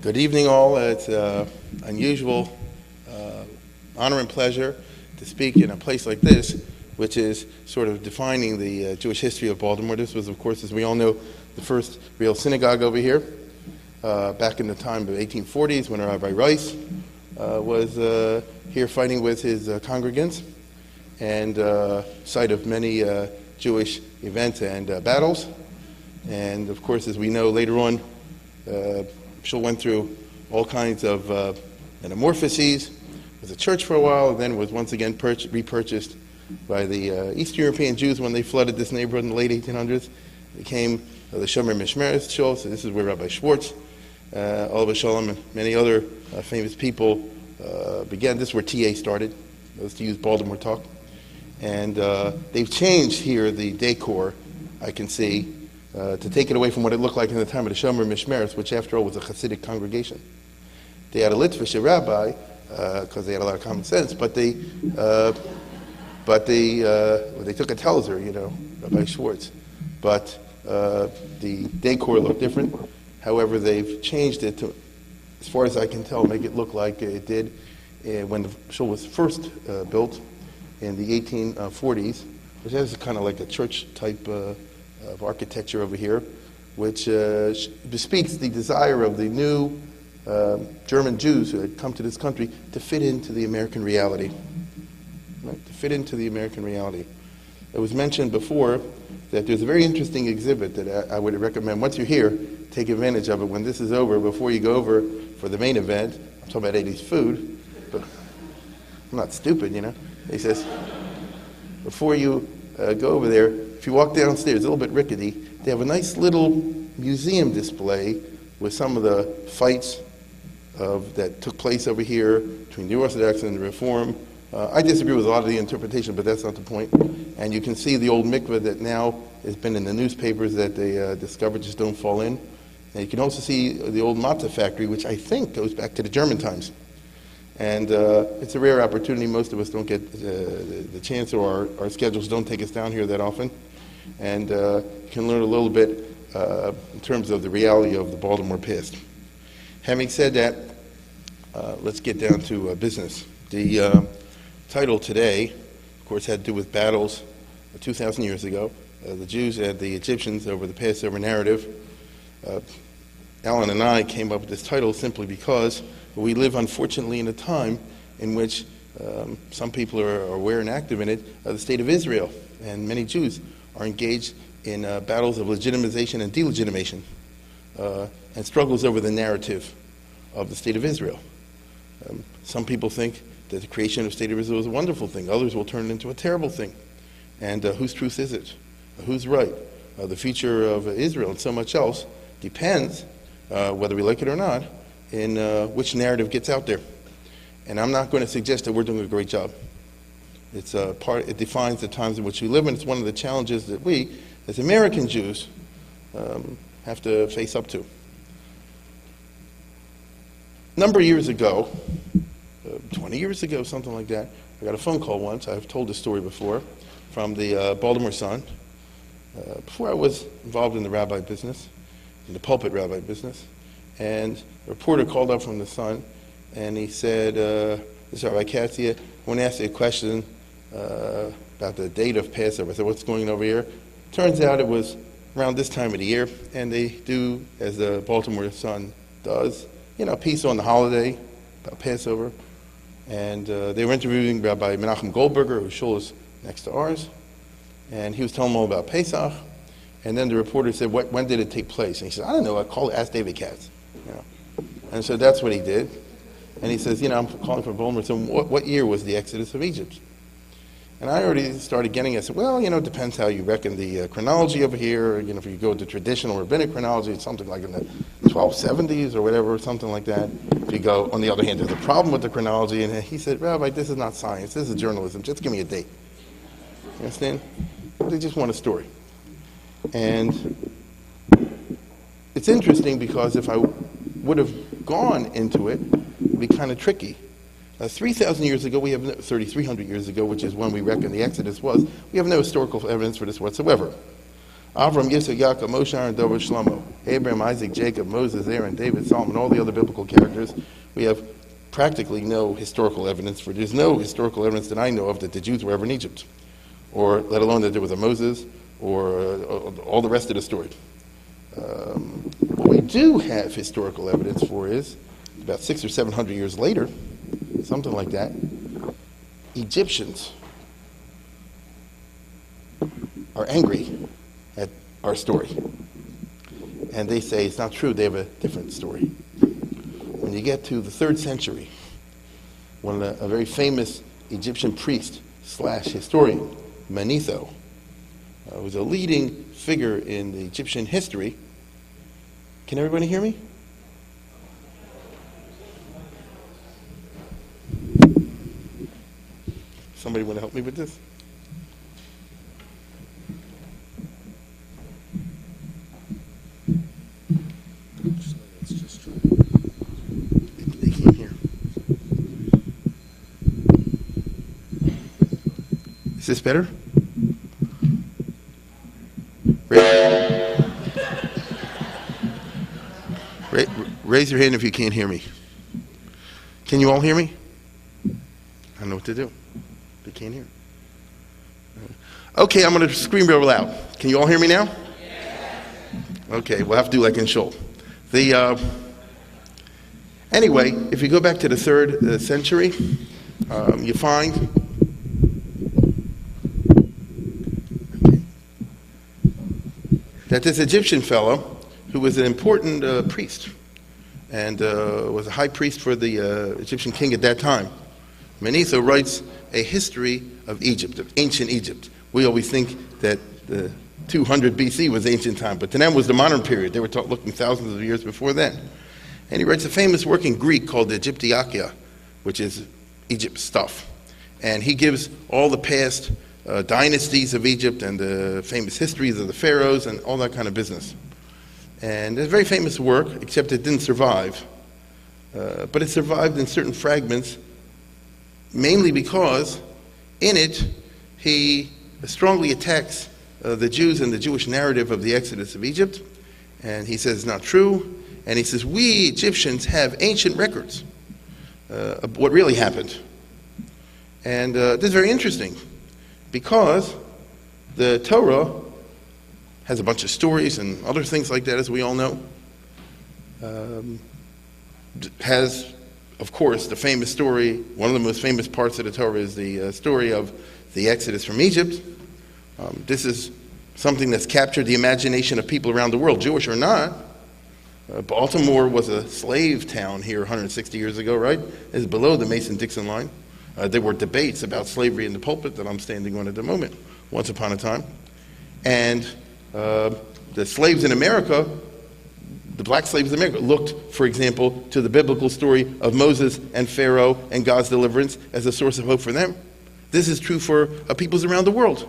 Good evening, all. It's unusual honor and pleasure to speak in a place like this, which is sort of defining the Jewish history of Baltimore. This was, of course, as we all know, the first real synagogue over here, back in the time of the 1840s when Rabbi Rice was here fighting with his congregants, and site of many Jewish events and battles. And, of course, as we know later on, Shul went through all kinds of metamorphoses. Was a church for a while, and then was once again repurchased by the East European Jews when they flooded this neighborhood in the late 1800s. It became the Shomer Mishmeres Shul, so this is where Rabbi Schwartz, Oliver Shalom, and many other famous people began. This is where TA started. That was to use Baltimore talk. And they've changed here the decor, I can see, to take it away from what it looked like in the time of the Shomer Mishmeres, which after all was a Hasidic congregation. They had a Litvish rabbi, because they had a lot of common sense, but they took a Telzer, Rabbi Schwartz. But the decor looked different. However, they've changed it to, as far as I can tell, make it look like it did when the shul was first built in the 1840s, which has kind of like a church type of architecture over here, which bespeaks the desire of the new German Jews who had come to this country to fit into the American reality. Right? To fit into the American reality. It was mentioned before that there's a very interesting exhibit that I would recommend. Once you're here, take advantage of it. When this is over, before you go over for the main event, I'm talking about 80s food, but I'm not stupid, He says, before you go over there, if you walk downstairs, a little bit rickety, they have a nice little museum display with some of the fights that took place over here between the Orthodox and the Reform. I disagree with a lot of the interpretation, but that's not the point. And you can see the old mikveh that now has been in the newspapers that they discovered just don't fall in. And you can also see the old matzah factory, which I think goes back to the German times. And it's a rare opportunity. Most of us don't get the chance, or our schedules don't take us down here that often. And you can learn a little bit in terms of the reality of the Baltimore past. Having said that, let's get down to business. The title today, of course, had to do with battles 2,000 years ago. The Jews and the Egyptians over the Passover narrative. Alan and I came up with this title simply because we live, unfortunately, in a time in which some people are aware and active in it, the state of Israel. And many Jews are engaged in battles of legitimization and delegitimation, and struggles over the narrative of the state of Israel. Some people think that the creation of the state of Israel is a wonderful thing. Others will turn it into a terrible thing. And whose truth is it? Who's right? The future of Israel and so much else depends, whether we like it or not, in which narrative gets out there. And I'm not going to suggest that we're doing a great job. It defines the times in which we live, and it's one of the challenges that we, as American Jews, have to face up to. A number of years ago, 20 years ago, something like that, I got a phone call once, I've told this story before, from the Baltimore Sun. Before I was involved in the rabbi business, in the pulpit rabbi business, and a reporter called up from the Sun, and he said, this is Rabbi Katz here, I want to ask you a question about the date of Passover. I said, what's going on over here? Turns out it was around this time of the year, and they do, as the Baltimore Sun does, a piece on the holiday about Passover. And they were interviewing Rabbi Menachem Goldberger, whose shul is next to ours, and he was telling them all about Pesach. And then the reporter said, when did it take place? And he said, I don't know, ask David Katz. And so that's what he did. And he says, I'm calling from Baltimore, so what year was the Exodus of Egypt? And I already started getting it. I said, well, it depends how you reckon the chronology over here. If you go to traditional rabbinic chronology, it's something like in the 1270s or whatever, something like that. If you go, on the other hand, there's a problem with the chronology. And he said, Rabbi, this is not science. This is journalism. Just give me a date. You understand? They just want a story. And it's interesting because if I would have gone into it, it would be kind of tricky. 3,000 years ago, 3,300 years ago, which is when we reckon the Exodus was, we have no historical evidence for this whatsoever. Avram, Yitzhak, Yaakov, Moshe, Aaron, David, Shlomo, Abraham, Isaac, Jacob, Moses, Aaron, David, Solomon, all the other biblical characters. We have practically no historical evidence for. There's no historical evidence that I know of that the Jews were ever in Egypt, or let alone that there was a Moses, or all the rest of the story. What we do have historical evidence for is about 600 or 700 years later, something like that, Egyptians are angry at our story. And they say it's not true, they have a different story. When you get to the 3rd century, when a very famous Egyptian priest / historian, Manetho, was a leading figure in the Egyptian history. Can everybody hear me? Somebody want to help me with this? They can't hear. Is this better? Raise your hand if you can't hear me. Can you all hear me? I don't know what to do. They can't hear. Okay, I'm going to scream real loud. Can you all hear me now? Okay, we'll have to do like in Shul. Anyway, if you go back to the 3rd century, you find that this Egyptian fellow, who was an important priest, and was a high priest for the Egyptian king at that time, Manetho writes a history of Egypt, of ancient Egypt. We always think that the 200 BC was ancient time, but to them was the modern period. They were looking thousands of years before then. And he writes a famous work in Greek called the Egyptiakia, which is Egypt stuff. And he gives all the past dynasties of Egypt and the famous histories of the pharaohs and all that kind of business. And it's a very famous work, except it didn't survive. But it survived in certain fragments, mainly because in it he strongly attacks the Jews and the Jewish narrative of the Exodus of Egypt. And he says it's not true. And he says, we Egyptians have ancient records of what really happened. And this is very interesting because the Torah has a bunch of stories and other things like that, as we all know. Has, of course, the famous story, one of the most famous parts of the Torah is the story of the Exodus from Egypt. This is something that's captured the imagination of people around the world, Jewish or not. Baltimore was a slave town here 160 years ago, right? It's below the Mason-Dixon line. There were debates about slavery in the pulpit that I'm standing on at the moment, once upon a time. And the slaves in America, the black slaves in America, looked, for example, to the biblical story of Moses and Pharaoh and God's deliverance as a source of hope for them. This is true for peoples around the world.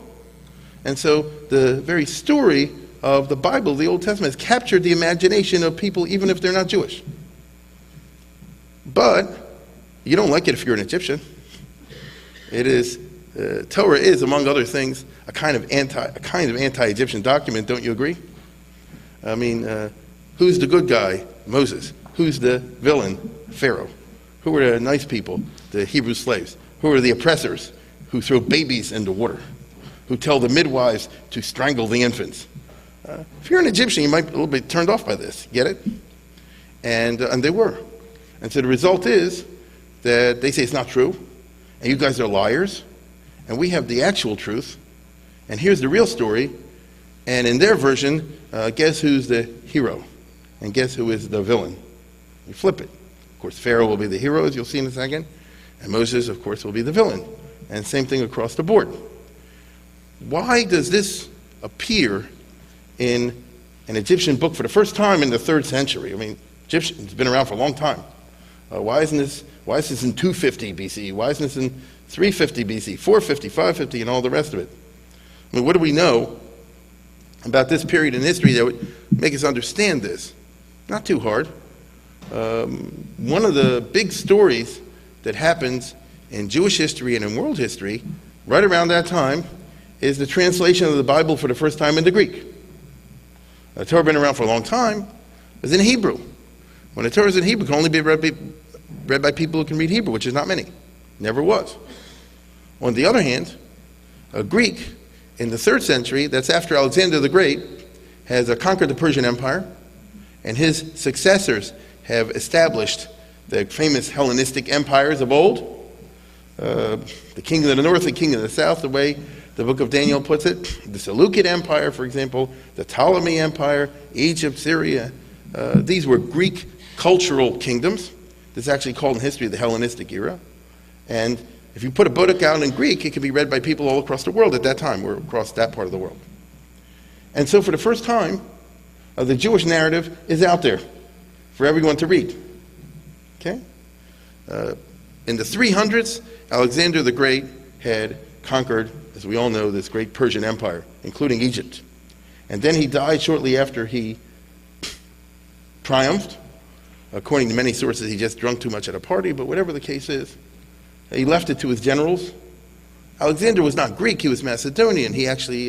And so the very story of the Bible, the Old Testament, has captured the imagination of people even if they're not Jewish. But you don't like it if you're an Egyptian. It is, Torah is, among other things, a kind of anti-Egyptian document, don't you agree? I mean, who's the good guy? Moses. Who's the villain? Pharaoh. Who are the nice people? The Hebrew slaves. Who are the oppressors? Who throw babies into water? Who tell the midwives to strangle the infants? If you're an Egyptian, you might be a little bit turned off by this. Get it? And they were. And so the result is that they say it's not true, and you guys are liars, and we have the actual truth, and here's the real story, and in their version, guess who's the hero, and guess who is the villain? You flip it. Of course, Pharaoh will be the hero, as you'll see in a second, and Moses, of course, will be the villain. And same thing across the board. Why does this appear in an Egyptian book for the first time in the 3rd century? I mean, Egyptian's been around for a long time. Why is this in 250 BC? Why isn't this in 350 BC, 450, 550, and all the rest of it? I mean, what do we know about this period in history that would make us understand this? Not too hard. One of the big stories that happens in Jewish history and in world history right around that time is the translation of the Bible for the first time into Greek. The Torah been around for a long time, is in Hebrew. When the Torah is in Hebrew, it can only be read by people who can read Hebrew, which is not many. Never was. On the other hand, a Greek in the 3rd century, that's after Alexander the Great, has conquered the Persian Empire, and his successors have established the famous Hellenistic empires of old. The kingdom of the north, the kingdom of the south, the way the book of Daniel puts it. The Seleucid Empire, for example, the Ptolemy Empire, Egypt, Syria. These were Greek cultural kingdoms. This is actually called in history the Hellenistic era. And if you put a book out in Greek, it could be read by people all across the world at that time, or across that part of the world. And so for the first time, the Jewish narrative is out there for everyone to read. Okay? In the 300s, Alexander the Great had conquered, as we all know, this great Persian Empire, including Egypt. And then he died shortly after he triumphed. According to many sources, he just drank too much at a party, but whatever the case is, he left it to his generals. Alexander was not Greek, he was Macedonian. He actually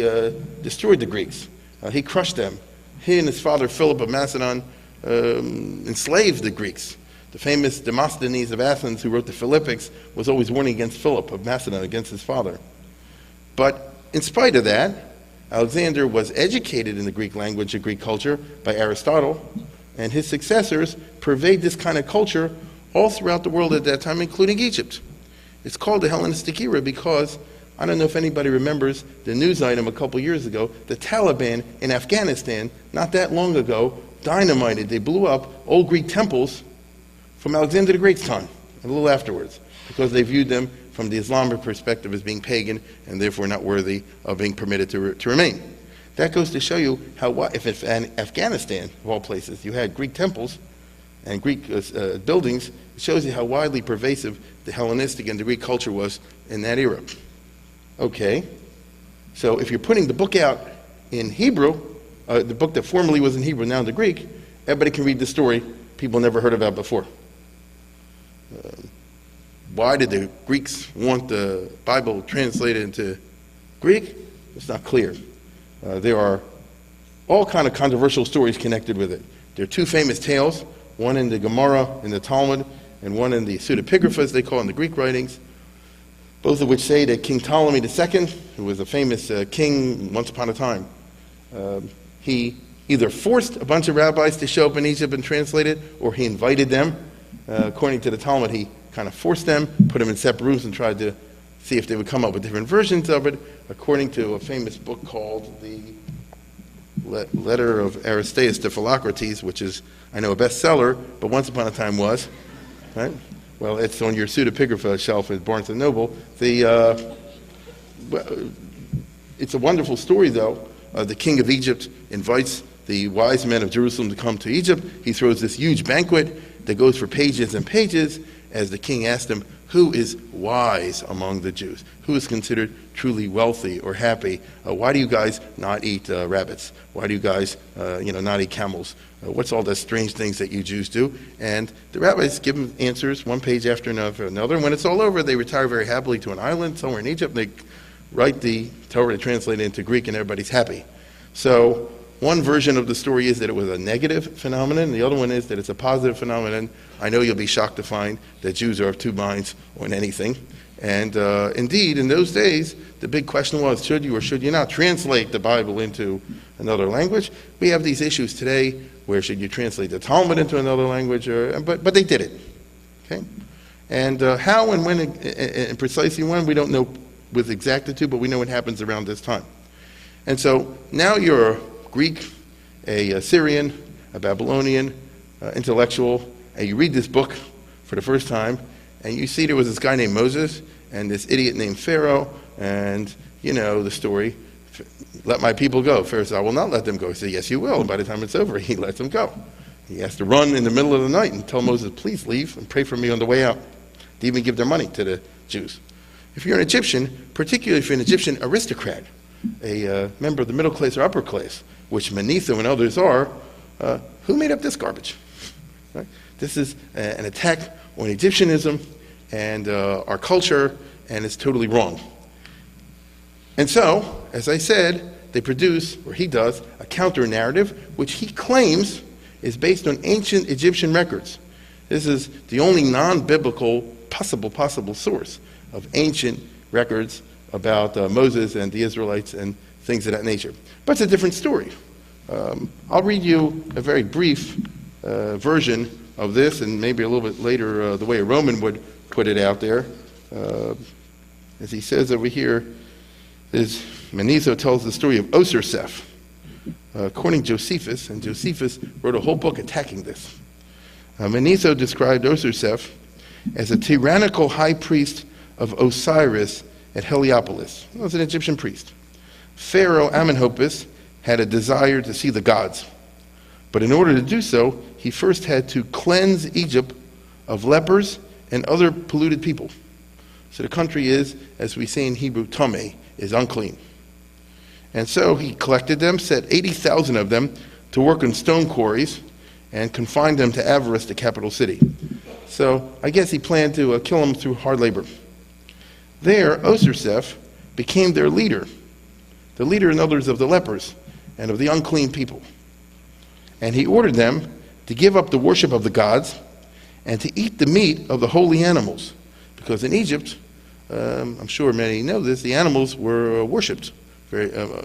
destroyed the Greeks. He crushed them. He and his father Philip of Macedon enslaved the Greeks. The famous Demosthenes of Athens, who wrote the Philippics, was always warning against Philip of Macedon, against his father. But in spite of that, Alexander was educated in the Greek language and Greek culture by Aristotle, and his successors pervade this kind of culture all throughout the world at that time, including Egypt. It's called the Hellenistic era because, I don't know if anybody remembers the news item a couple years ago, the Taliban in Afghanistan, not that long ago, dynamited, they blew up old Greek temples from Alexander the Great's time, a little afterwards, because they viewed them from the Islamic perspective as being pagan and therefore not worthy of being permitted to remain. That goes to show you how, if in Afghanistan, of all places, you had Greek temples and Greek buildings, it shows you how widely pervasive the Hellenistic and the Greek culture was in that era. Okay, so if you're putting the book out in Hebrew, the book that formerly was in Hebrew, now in the Greek, everybody can read the story people never heard about before. Why did the Greeks want the Bible translated into Greek? It's not clear. There are all kind of controversial stories connected with it. There are 2 famous tales, one in the Gemara in the Talmud, and one in the pseudepigrapha, as they call it in the Greek writings, both of which say that King Ptolemy II, who was a famous king once upon a time, he either forced a bunch of rabbis to show up in Egypt and translate it, or he invited them. According to the Talmud, he kind of forced them, put them in separate rooms, and tried to see if they would come up with different versions of it, according to a famous book called the Letter of Aristeas to Philocrates, which is, I know, a bestseller, but once upon a time was. Right? Well, it's on your pseudepigrapha shelf at Barnes & Noble. It's a wonderful story, though. The king of Egypt invites the wise men of Jerusalem to come to Egypt. He throws this huge banquet that goes for pages and pages, as the king asked him, who is wise among the Jews? Who is considered truly wealthy or happy? Why do you guys not eat rabbits? Why do you guys not eat camels? What's all the strange things that you Jews do? And the rabbis give them answers, one page after another. And when it's all over, they retire very happily to an island somewhere in Egypt. They write the Torah to translate it into Greek, and everybody's happy. So one version of the story is that it was a negative phenomenon, and the other one is that it's a positive phenomenon. I know you'll be shocked to find that Jews are of 2 minds on anything. And indeed, in those days, the big question was, should you or should you not translate the Bible into another language? We have these issues today where should you translate the Talmud into another language, but they did it. Okay? And how and when and precisely when, we don't know with exactitude, but we know it happens around this time. And so now you're a Greek, a Syrian, a Babylonian intellectual, and you read this book for the first time, and you see there was this guy named Moses and this idiot named Pharaoh, and you know the story. Let my people go. Pharaoh said, I will not let them go. He said, yes, you will. And by the time it's over, he lets them go. He has to run in the middle of the night and tell Moses, please leave and pray for me on the way out. To even give their money to the Jews. If you're an Egyptian, particularly if you're an Egyptian aristocrat, a member of the middle class or upper class, which Manetho and others are, who made up this garbage? Right? This is an attack on Egyptianism and our culture, and it's totally wrong. And so, as I said, they produce, or he does, a counter-narrative, which he claims is based on ancient Egyptian records. This is the only non-biblical possible source of ancient records about Moses and the Israelites and things of that nature. But it's a different story. I'll read you a very brief version of this, and maybe a little bit later the way a Roman would put it out there. As he says over here, Manetho tells the story of Osirseph, according to Josephus, and Josephus wrote a whole book attacking this. Manetho described Osirseph as a tyrannical high priest of Osiris at Heliopolis. He was an Egyptian priest. Pharaoh Amenhotep had a desire to see the gods, but in order to do so, he first had to cleanse Egypt of lepers and other polluted people. So the country is, as we say in Hebrew, tameh, is unclean. And so he collected them, set 80,000 of them to work on stone quarries, and confined them to Avaris, the capital city. So I guess he planned to kill them through hard labor. There, Osirseph became their leader, the leader and others of the lepers and of the unclean people. And he ordered them to give up the worship of the gods and to eat the meat of the holy animals. Because in Egypt, I'm sure many know this, the animals were worshipped,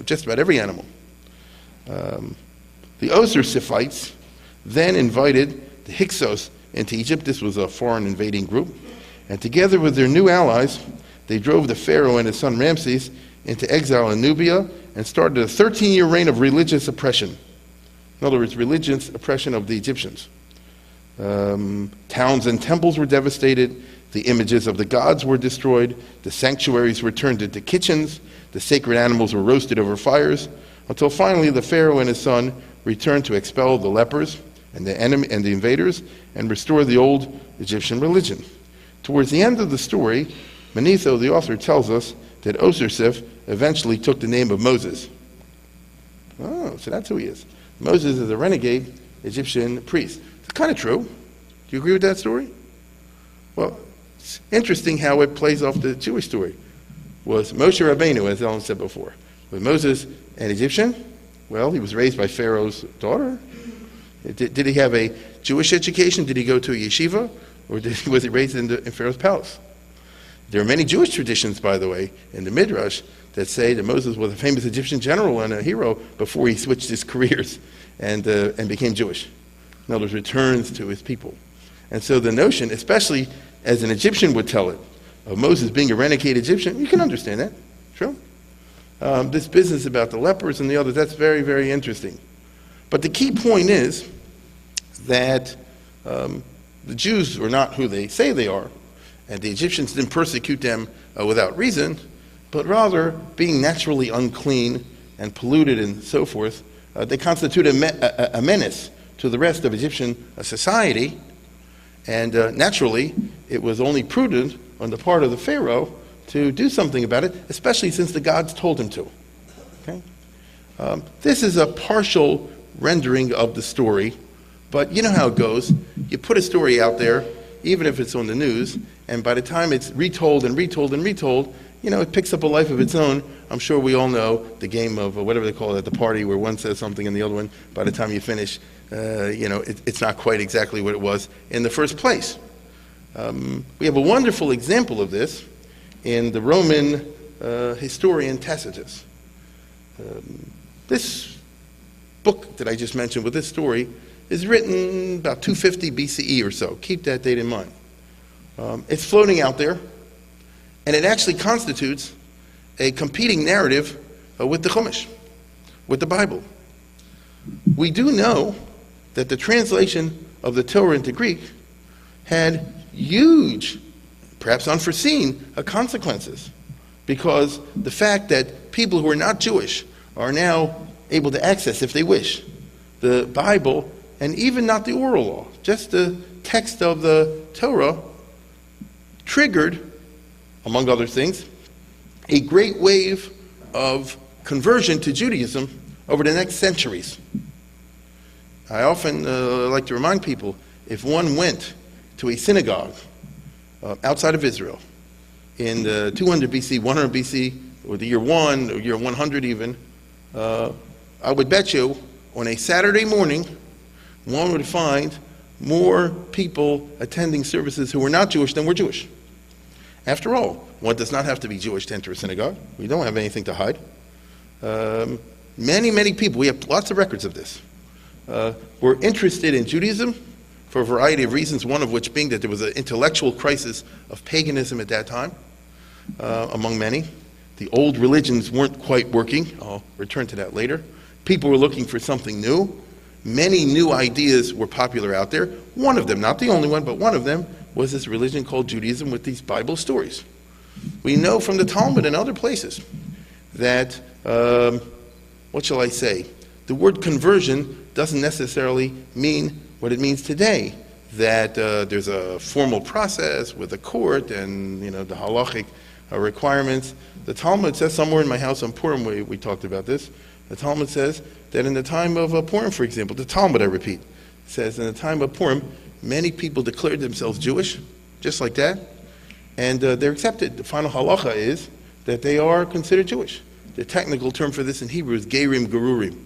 just about every animal. The Osirsephites then invited the Hyksos into Egypt. This was a foreign invading group. And together with their new allies, they drove the Pharaoh and his son Ramses into exile in Nubia and started a 13-year reign of religious oppression. In other words, religious oppression of the Egyptians. Towns and temples were devastated. The images of the gods were destroyed. The sanctuaries were turned into kitchens. The sacred animals were roasted over fires, until finally the Pharaoh and his son returned to expel the lepers and the invaders and restore the old Egyptian religion. Towards the end of the story, Manetho, the author, tells us that Osirseph eventually took the name of Moses. Oh, so that's who he is. Moses is a renegade Egyptian priest. It's kind of true. Do you agree with that story? Well, it's interesting how it plays off the Jewish story. Was Moshe Rabbeinu, as Ellen said before, was Moses an Egyptian? Well, he was raised by Pharaoh's daughter. Did he have a Jewish education? Did he go to a yeshiva? Or was he raised in Pharaoh's palace? There are many Jewish traditions, by the way, in the Midrash that say that Moses was a famous Egyptian general and a hero before he switched his careers and became Jewish. In other words, returns to his people. And so the notion, especially as an Egyptian would tell it, of Moses being a renegade Egyptian, you can understand that. True? This business about the lepers and the others, that's very, very interesting. But the key point is that the Jews are not who they say they are, and the Egyptians didn't persecute them without reason, but rather, being naturally unclean and polluted and so forth, they constitute a menace to the rest of Egyptian society, and naturally, it was only prudent on the part of the Pharaoh to do something about it, especially since the gods told him to. Okay? This is a partial rendering of the story, but you know how it goes. You put a story out there, even if it's on the news, and by the time it's retold and retold and retold, it picks up a life of its own. I'm sure we all know the game of whatever they call it at the party, where one says something and the other one, by the time you finish, it's not quite exactly what it was in the first place. We have a wonderful example of this in the Roman historian Tacitus. This book that I just mentioned with this story is written about 250 BCE or so. Keep that date in mind. It's floating out there, and it actually constitutes a competing narrative with the Chumash, with the Bible. We do know that the translation of the Torah into Greek had huge, perhaps unforeseen, consequences, because the fact that people who are not Jewish are now able to access, if they wish, the Bible, and even not the oral law, just the text of the Torah, triggered, among other things, a great wave of conversion to Judaism over the next centuries. I often like to remind people, if one went to a synagogue outside of Israel in 200 BC, 100 BC, or the year 1, or year 100 even, I would bet you on a Saturday morning, one would find more people attending services who were not Jewish than were Jewish. After all, one does not have to be Jewish to enter a synagogue. We don't have anything to hide. Many people, we have lots of records of this, were interested in Judaism for a variety of reasons, one of which being that there was an intellectual crisis of paganism at that time, among many. The old religions weren't quite working. I'll return to that later. People were looking for something new. Many new ideas were popular out there. One of them, not the only one, but one of them was this religion called Judaism with these Bible stories. We know from the Talmud and other places that, what shall I say, the word conversion doesn't necessarily mean what it means today, that there's a formal process with a court and the halachic requirements. The Talmud says, somewhere in my house on Purim we talked about this, the Talmud says that in the time of Purim, for example, the Talmud, I repeat, says in the time of Purim, many people declared themselves Jewish, just like that, and they're accepted. The final halacha is that they are considered Jewish. The technical term for this in Hebrew is gerim gerurim.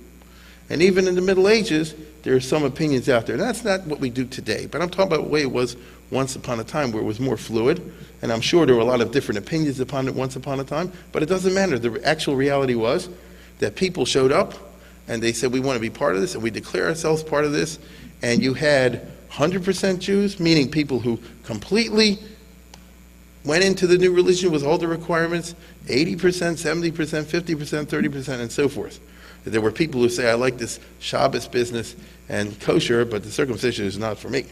And even in the Middle Ages, there are some opinions out there. And that's not what we do today, but I'm talking about the way it was once upon a time, where it was more fluid, and I'm sure there were a lot of different opinions upon it once upon a time, but it doesn't matter. The actual reality was that people showed up, and they said, we want to be part of this, and we declare ourselves part of this, and you had 100% Jews, meaning people who completely went into the new religion with all the requirements, 80%, 70%, 50%, 30%, and so forth. There were people who say, I like this Shabbos business and kosher, but the circumcision is not for me.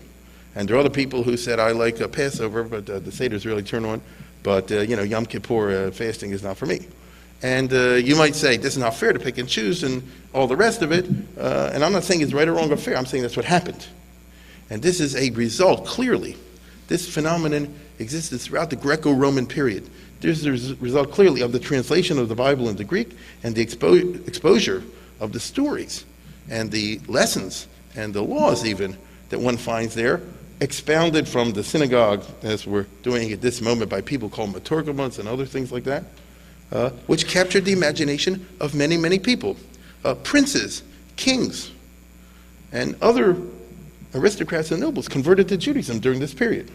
And there are other people who said, I like Passover, but the Seder is really turned on, but Yom Kippur fasting is not for me. And you might say, this is not fair to pick and choose and all the rest of it. And I'm not saying it's right or wrong or fair. I'm saying that's what happened. And this is a result, clearly. This phenomenon existed throughout the Greco-Roman period. This is a result, clearly, of the translation of the Bible into Greek and the exposure of the stories and the lessons and the laws, even, that one finds there, expounded from the synagogue, as we're doing at this moment, by people called maturgamons and other things like that, which captured the imagination of many people. Princes, kings, and other aristocrats and nobles converted to Judaism during this period.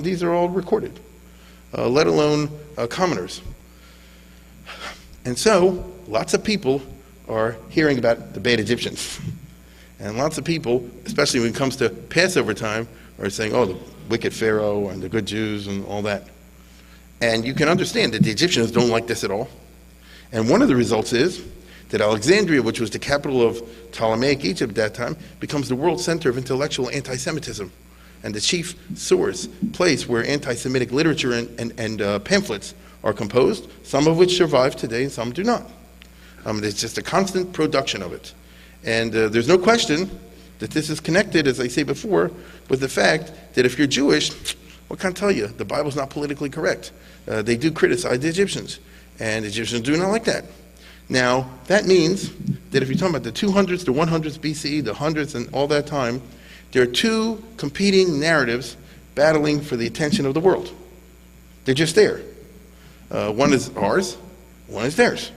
These are all recorded, let alone commoners. And so, lots of people are hearing about the bad Egyptians. And lots of people, especially when it comes to Passover time, are saying, oh, the wicked Pharaoh and the good Jews and all that. And you can understand that the Egyptians don't like this at all. And one of the results is that Alexandria, which was the capital of Ptolemaic Egypt at that time, becomes the world center of intellectual anti-Semitism and the chief source, place where anti-Semitic literature and pamphlets are composed, some of which survive today and some do not. There's just a constant production of it. And there's no question that this is connected, as I say before, with the fact that if you're Jewish, what can I tell you? The Bible's not politically correct. They do criticize the Egyptians, and the Egyptians do not like that. Now, that means that if you're talking about the 200s, the 100s BCE, the hundreds, and all that time, there are two competing narratives battling for the attention of the world. They're just there. One is ours, one is theirs.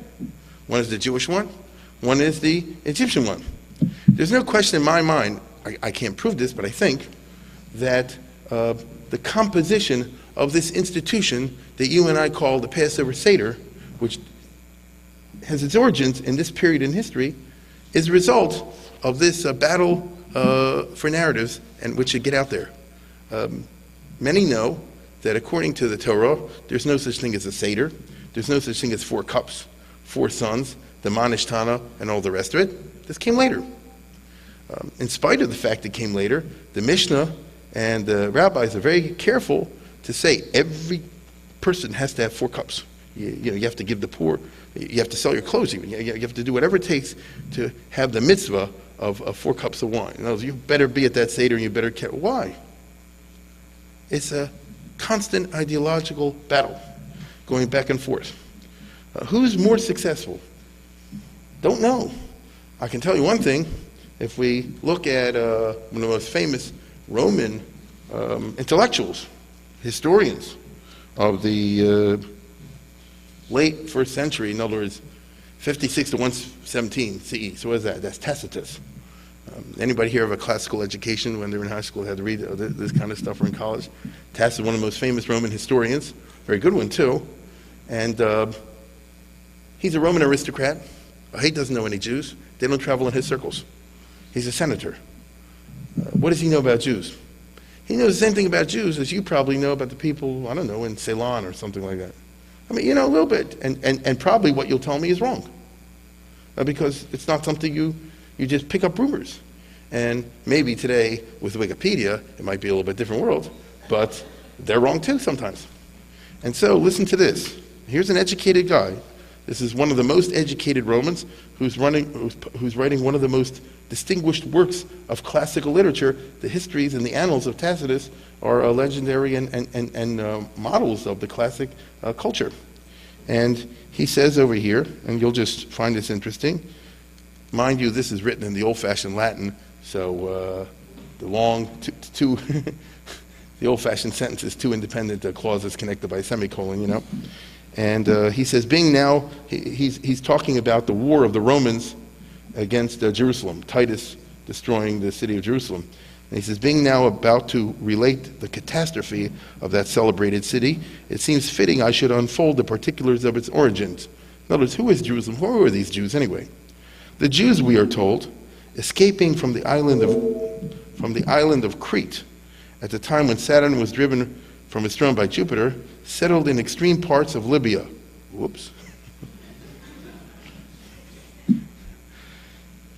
One is the Jewish one, one is the Egyptian one. There's no question in my mind, I can't prove this, but I think that the composition of this institution that you and I call the Passover Seder, which has its origins in this period in history, is a result of this battle for narratives and which should get out there. Many know that according to the Torah, there's no such thing as a Seder. There's no such thing as 4 cups, 4 sons, the Manishtana, and all the rest of it. This came later. In spite of the fact it came later, the Mishnah and the rabbis are very careful to say every person has to have 4 cups. You have to give the poor, you have to sell your clothes even. You have to do whatever it takes to have the mitzvah of 4 cups of wine. In other words, you better be at that Seder and you better care. Why? It's a constant ideological battle going back and forth. Who's more successful? Don't know. I can tell you one thing. If we look at one of the most famous Roman intellectuals, historians of the late 1st century, in other words, 56 to 117 CE. So what is that? That's Tacitus. Anybody hear of a classical education when they were in high school had to read this kind of stuff or in college? Tacitus is one of the most famous Roman historians. Very good one, too. And he's a Roman aristocrat. He doesn't know any Jews. They don't travel in his circles. He's a senator. What does he know about Jews? He knows the same thing about Jews as you probably know about the people, I don't know, in Ceylon or something like that. I mean, a little bit. And probably what you'll tell me is wrong. Because it's not something you just pick up rumors. And maybe today, with Wikipedia, it might be a little bit different world. But they're wrong too sometimes. And so, listen to this. Here's an educated guy. This is one of the most educated Romans who's writing one of the most distinguished works of classical literature. The histories and the annals of Tacitus are legendary and models of the classic culture. And he says over here, and you'll just find this interesting, mind you, this is written in the old-fashioned Latin, so the long, the old-fashioned sentences, two independent clauses connected by a semicolon, And he says, being now, he's talking about the war of the Romans against Jerusalem, Titus destroying the city of Jerusalem. And he says, being now about to relate the catastrophe of that celebrated city, it seems fitting I should unfold the particulars of its origins. In other words, who is Jerusalem? Who are these Jews anyway? The Jews, we are told, escaping from the island of Crete at the time when Saturn was driven from his throne by Jupiter, settled in extreme parts of Libya. Whoops.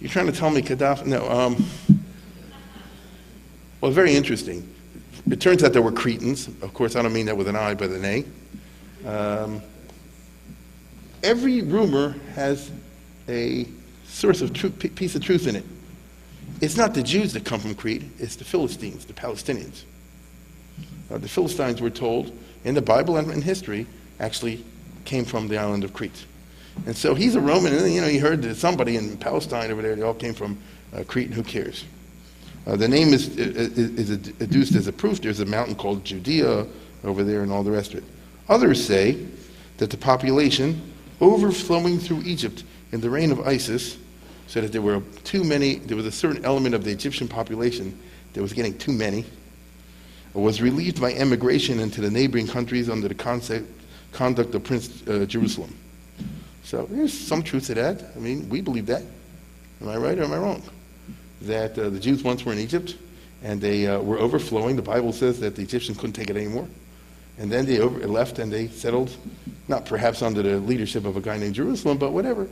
You're trying to tell me Gaddafi? No. Well, very interesting. It turns out there were Cretans. Of course, I don't mean that with an I, but an A. Every rumor has a source of piece of truth in it. It's not the Jews that come from Crete. It's the Philistines, the Palestinians. The Philistines, we're told, in the Bible and in history, actually came from the island of Crete. And so he's a Roman, and he heard that somebody in Palestine over there, they all came from Crete, and who cares? The name is adduced as a proof. There's a mountain called Judea over there and all the rest of it. Others say that the population overflowing through Egypt in the reign of Isis, so that there was a certain element of the Egyptian population that was getting too many, was relieved by emigration into the neighboring countries under the conduct of Prince Jerusalem. So there's some truth to that. I mean, we believe that. Am I right or am I wrong? That the Jews once were in Egypt, and they were overflowing. The Bible says that the Egyptians couldn't take it anymore. And then they left and they settled, not perhaps under the leadership of a guy named Jerusalem, but whatever.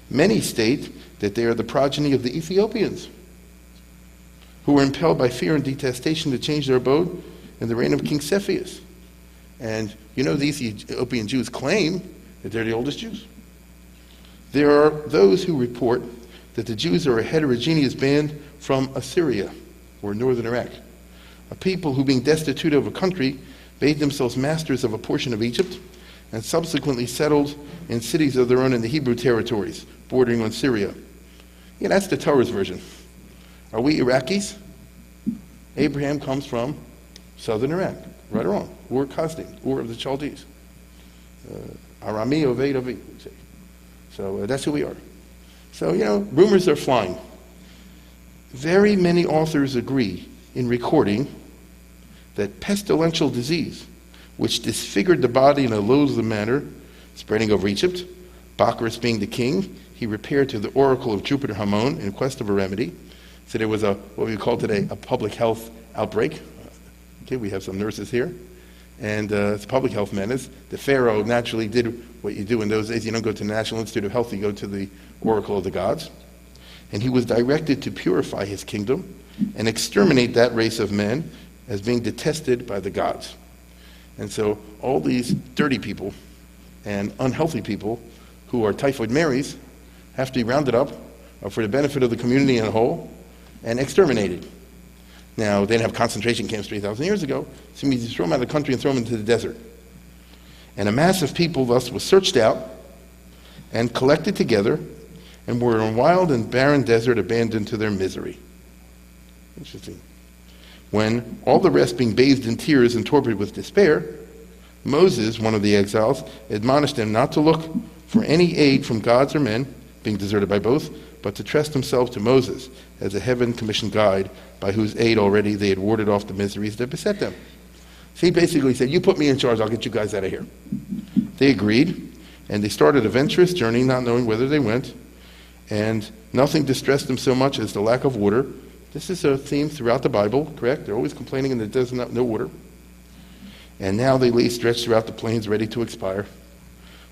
Many state that they are the progeny of the Ethiopians, who were impelled by fear and detestation to change their abode in the reign of King Cepheus. And these Ethiopian Jews claim that they're the oldest Jews. There are those who report that the Jews are a heterogeneous band from Assyria, or northern Iraq, a people who, being destitute of a country, made themselves masters of a portion of Egypt and subsequently settled in cities of their own in the Hebrew territories, bordering on Syria. Yeah, that's the Torah's version. Are we Iraqis? Abraham comes from southern Iraq, right or wrong. Ur Kasdim, Ur of the Chaldees. Arami Oved Avi, we say. So that's who we are. So, rumors are flying. Very many authors agree in recording that pestilential disease, which disfigured the body in a loathsome manner, spreading over Egypt, Bacchus being the king, he repaired to the oracle of Jupiter Hammon in quest of a remedy. So there was what we call today a public health outbreak. Okay, we have some nurses here. And it's a public health menace. The Pharaoh naturally did what you do in those days. You don't go to the National Institute of Health, you go to the oracle of the gods. And he was directed to purify his kingdom and exterminate that race of men as being detested by the gods. And so all these dirty people and unhealthy people who are typhoid Marys have to be rounded up for the benefit of the community in a whole and exterminated. Now, they didn't have concentration camps 3,000 years ago, so it means you throw them out of the country and throw them into the desert. And a mass of people thus was searched out and collected together and were in a wild and barren desert abandoned to their misery. Interesting. When all the rest being bathed in tears and tortured with despair, Moses, one of the exiles, admonished them not to look for any aid from gods or men, being deserted by both, but to trust themselves to Moses as a heaven-commissioned guide by whose aid already they had warded off the miseries that beset them. So he basically said, you put me in charge, I'll get you guys out of here. They agreed, and they started a venturous journey, not knowing whither they went, and nothing distressed them so much as the lack of water. This is a theme throughout the Bible, correct? They're always complaining and there's no water. And now they lay stretched throughout the plains ready to expire.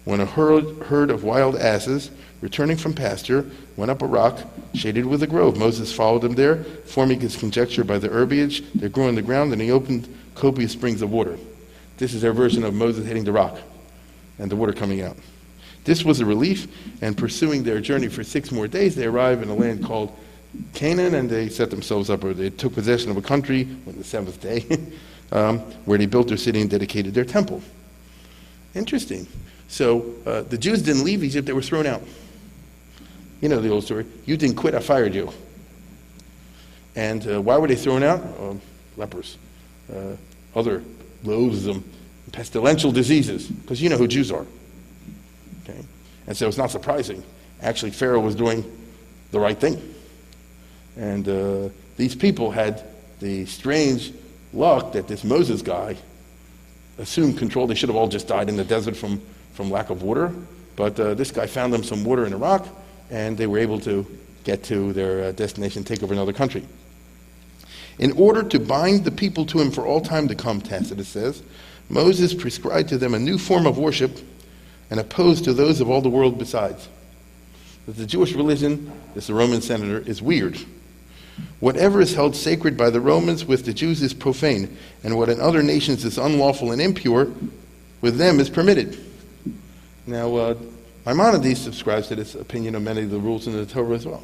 When a herd of wild asses, returning from pasture, went up a rock shaded with a grove. Moses followed them there, forming his conjecture by the herbage that grew on the ground, and he opened copious springs of water. This is their version of Moses hitting the rock and the water coming out. This was a relief, and pursuing their journey for 6 more days, they arrived in a land called Canaan, and they set themselves up, or they took possession of a country on the 7th day, where they built their city and dedicated their temple. Interesting. So the Jews didn't leave Egypt, they were thrown out. You know the old story. You didn't quit, I fired you. And why were they thrown out? Lepers. Other loathsome, pestilential diseases. Because you know who Jews are. Okay? And so it's not surprising. Actually, Pharaoh was doing the right thing. And these people had the strange luck that this Moses guy assumed control. They should have all just died in the desert from lack of water. But this guy found them some water in a rock, and they were able to get to their destination, take over another country. In order to bind the people to him for all time to come, Tacitus says, Moses prescribed to them a new form of worship and opposed to those of all the world besides. But the Jewish religion, this the Roman senator, is weird. Whatever is held sacred by the Romans with the Jews is profane, and what in other nations is unlawful and impure, with them is permitted. Now, Maimonides subscribes to this opinion of many of the rules in the Torah as well.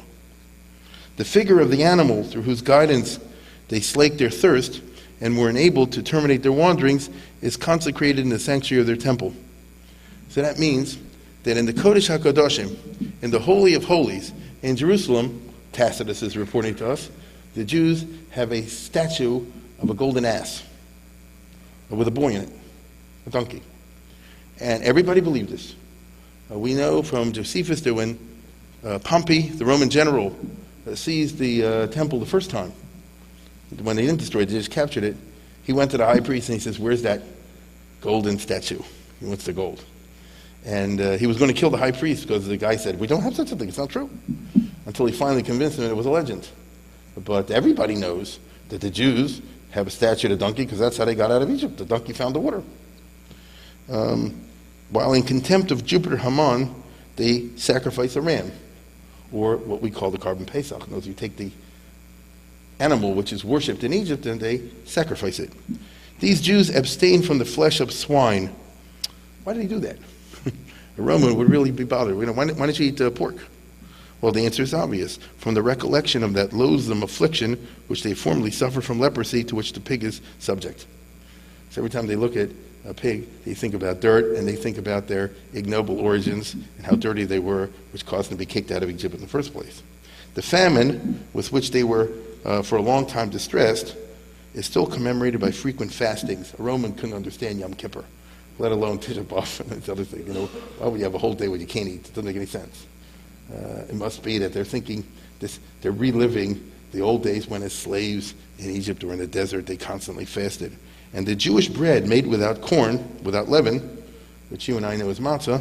The figure of the animal through whose guidance they slaked their thirst and were enabled to terminate their wanderings is consecrated in the sanctuary of their temple. So that means that in the Kodesh HaKadoshim, in the Holy of Holies, in Jerusalem, Tacitus is reporting to us, the Jews have a statue of a golden ass with a boy in it, a donkey. And everybody believed this. We know from Josephus that when Pompey, the Roman general, seized the temple the first time, when they didn't destroy it, they just captured it, he went to the high priest and he says, where's that golden statue? He wants the gold. And he was going to kill the high priest because the guy said, we don't have such a thing, it's not true. Until he finally convinced him that it was a legend. But everybody knows that the Jews have a statue of the donkey because that's how they got out of Egypt. The donkey found the water. While in contempt of Jupiter Hammon, they sacrifice a ram, or what we call the carbon Pesach. In other words, you take the animal which is worshipped in Egypt and they sacrifice it. These Jews abstain from the flesh of swine. Why did he do that? A Roman would really be bothered. Why did you eat pork? Well, the answer is obvious. From the recollection of that loathsome affliction which they formerly suffered from leprosy, to which the pig is subject. So every time they look at a pig, they think about dirt, and they think about their ignoble origins and how dirty they were, which caused them to be kicked out of Egypt in the first place. The famine with which they were for a long time distressed is still commemorated by frequent fastings. A Roman couldn't understand Yom Kippur, let alone Tisha B'Av and this other thing. Why would you have a whole day where you can't eat? It doesn't make any sense. It must be that they're thinking they're reliving the old days when as slaves in Egypt or in the desert they constantly fasted. And the Jewish bread made without corn, without leaven, which you and I know as matzah,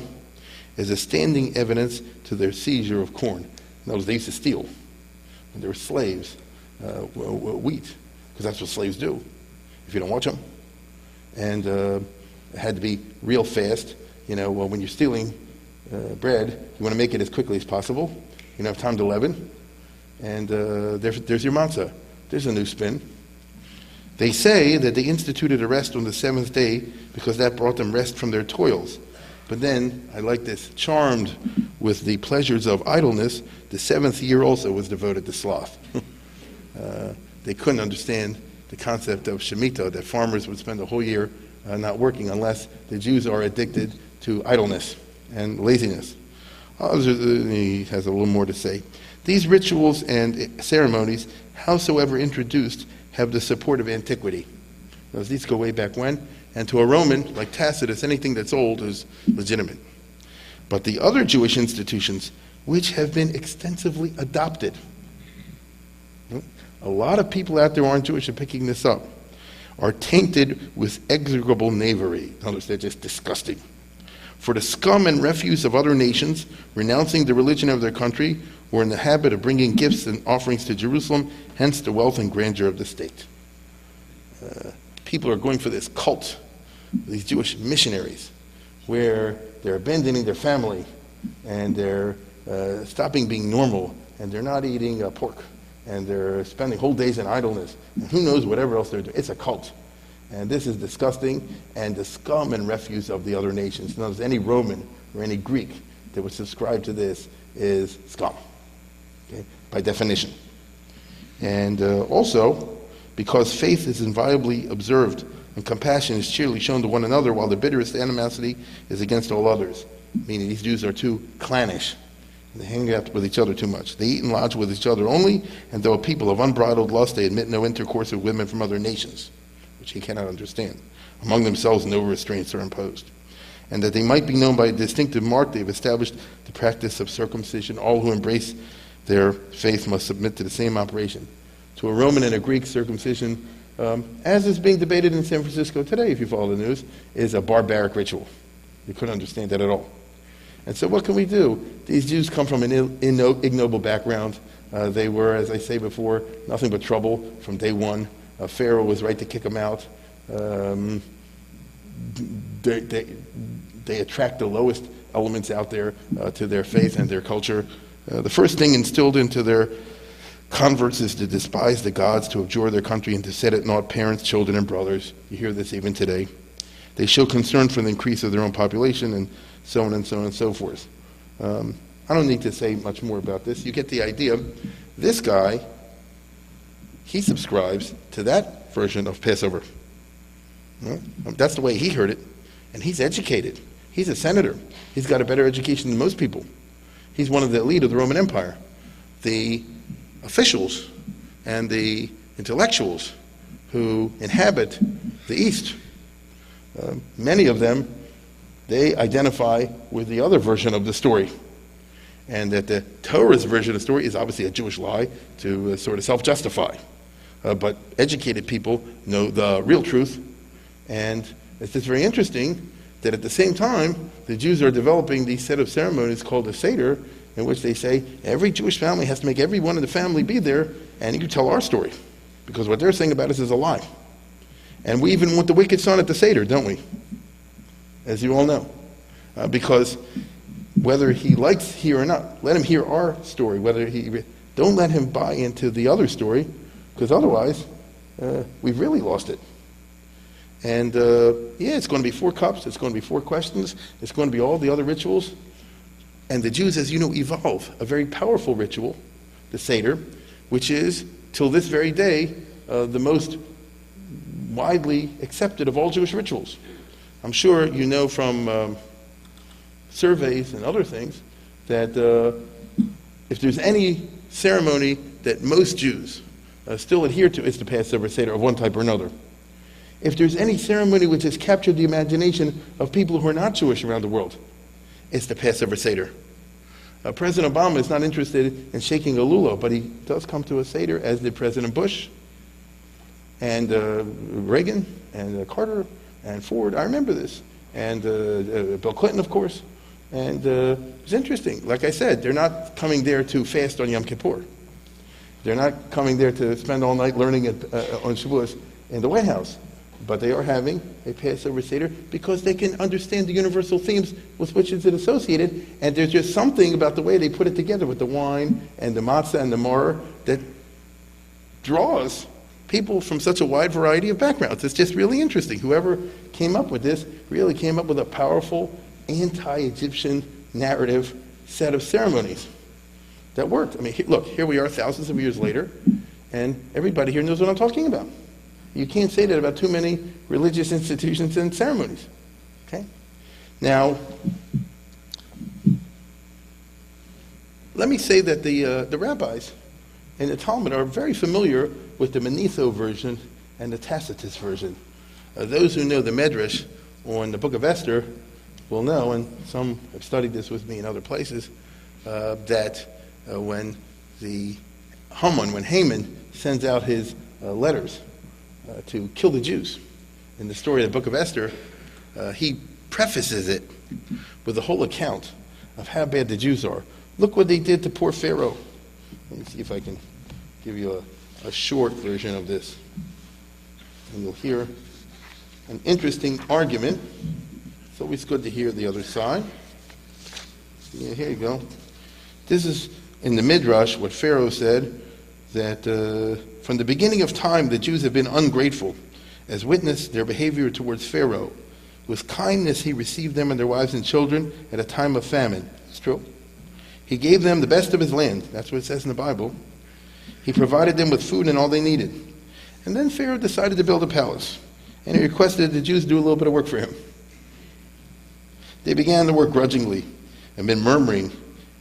is a standing evidence to their seizure of corn. In other words, they used to steal when they were slaves wheat, because that's what slaves do if you don't watch them. And it had to be real fast. When you're stealing bread, you want to make it as quickly as possible. You don't have time to leaven. And there's your matzah. There's a new spin. They say that they instituted a rest on the 7th day because that brought them rest from their toils. But then, I like this, charmed with the pleasures of idleness, the 7th year also was devoted to sloth. They couldn't understand the concept of Shemitah, that farmers would spend the whole year not working unless the Jews are addicted to idleness and laziness. He has a little more to say. These rituals and ceremonies, howsoever introduced, have the support of antiquity. These go way back when, and to a Roman like Tacitus, anything that's old is legitimate. But the other Jewish institutions, which have been extensively adopted, a lot of people out there who aren't Jewish are picking this up, are tainted with execrable knavery. In other words, they're just disgusting. For the scum and refuse of other nations, renouncing the religion of their country, were in the habit of bringing gifts and offerings to Jerusalem, hence the wealth and grandeur of the state. People are going for this cult, these Jewish missionaries, where they're abandoning their family, and they're stopping being normal, and they're not eating pork, and they're spending whole days in idleness, and who knows whatever else they're doing. It's a cult. And this is disgusting, and the scum and refuse of the other nations. In other words, any Roman or any Greek that would subscribe to this is scum, okay, by definition. And also, because faith is inviolably observed and compassion is cheerily shown to one another, while the bitterest animosity is against all others. Meaning these Jews are too clannish. They hang out with each other too much. They eat and lodge with each other only, and though a people of unbridled lust, they admit no intercourse with women from other nations, which he cannot understand. Among themselves, no restraints are imposed. And that they might be known by a distinctive mark, they have established the practice of circumcision. All who embrace their faith must submit to the same operation. To a Roman and a Greek, circumcision, as is being debated in San Francisco today, if you follow the news, is a barbaric ritual. You couldn't understand that at all. And so what can we do? These Jews come from an ignoble background. They were, as I say before, nothing but trouble from day one. Pharaoh was right to kick them out. They attract the lowest elements out there to their faith and their culture. The first thing instilled into their converts is to despise the gods, to abjure their country, and to set at naught parents, children, and brothers. You hear this even today. They show concern for the increase of their own population, and so on and so on and so forth. I don't need to say much more about this. You get the idea. This guy, he subscribes to that version of Passover. That's the way he heard it. And he's educated. He's a senator. He's got a better education than most people. He's one of the elite of the Roman Empire. The officials and the intellectuals who inhabit the East, many of them, they identify with the other version of the story. And that the Torah's version of the story is obviously a Jewish lie to sort of self-justify. But educated people know the real truth. And it's just very interesting that at the same time, the Jews are developing these set of ceremonies called a Seder, in which they say every Jewish family has to make everyone in the family be there, and you tell our story. Because what they're saying about us is a lie. And we even want the wicked son at the Seder, don't we? As you all know. Because whether he likes here or not, let him hear our story. Don't let him buy into the other story, because otherwise, we've really lost it. And it's going to be 4 cups, it's going to be 4 questions, it's going to be all the other rituals. And the Jews, as you know, evolve a very powerful ritual, the Seder, which is, till this very day, the most widely accepted of all Jewish rituals. I'm sure you know from surveys and other things that if there's any ceremony that most Jews still adhere to, it's the Passover Seder of one type or another. If there's any ceremony which has captured the imagination of people who are not Jewish around the world, it's the Passover Seder. President Obama is not interested in shaking a lulav, but he does come to a Seder, as did President Bush, and Reagan, and Carter, and Ford. I remember this. And Bill Clinton, of course. And it's interesting. Like I said, they're not coming there to fast on Yom Kippur. They're not coming there to spend all night learning on Shavuos in the White House. But they are having a Passover Seder because they can understand the universal themes with which it's associated, and there's just something about the way they put it together with the wine and the matzah and the maror that draws people from such a wide variety of backgrounds. It's just really interesting. Whoever came up with this really came up with a powerful anti-Egyptian narrative set of ceremonies that worked. I mean, look, here we are thousands of years later, and everybody here knows what I'm talking about. You can't say that about too many religious institutions and ceremonies. Okay? Now, let me say that the rabbis in the Talmud are very familiar with the Manetho version and the Tacitus version. Those who know the Medrash on the book of Esther will know, and some have studied this with me in other places, that when Haman sends out his letters to kill the Jews, in the story of the book of Esther, he prefaces it with a whole account of how bad the Jews are. Look what they did to poor Pharaoh. Let me see if I can give you a short version of this. And you'll hear an interesting argument. It's always good to hear the other side. Yeah, here you go. This is in the Midrash what Pharaoh said, that from the beginning of time the Jews have been ungrateful, as witness their behavior towards Pharaoh. With kindness he received them and their wives and children at a time of famine. It's true. He gave them the best of his land. That's what it says in the Bible. He provided them with food and all they needed. And then Pharaoh decided to build a palace, and he requested the Jews do a little bit of work for him. They began to work grudgingly and been murmuring,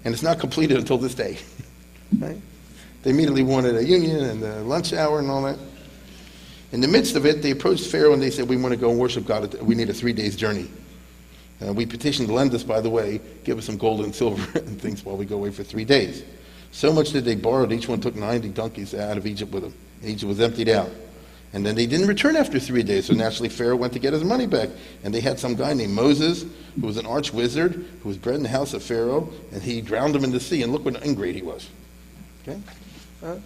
and it's not completed until this day. Right? They immediately wanted a union and a lunch hour and all that. In the midst of it, they approached Pharaoh and they said, we want to go and worship God. We need a 3-day journey. We petitioned to lend us, by the way, give us some gold and silver and things while we go away for 3 days. So much that they borrowed, each one took 90 donkeys out of Egypt with them. Egypt was emptied out. And then they didn't return after 3 days, so naturally Pharaoh went to get his money back. And they had some guy named Moses, who was an arch wizard, who was bred in the house of Pharaoh, and he drowned him in the sea, and look what ingrate he was. Okay?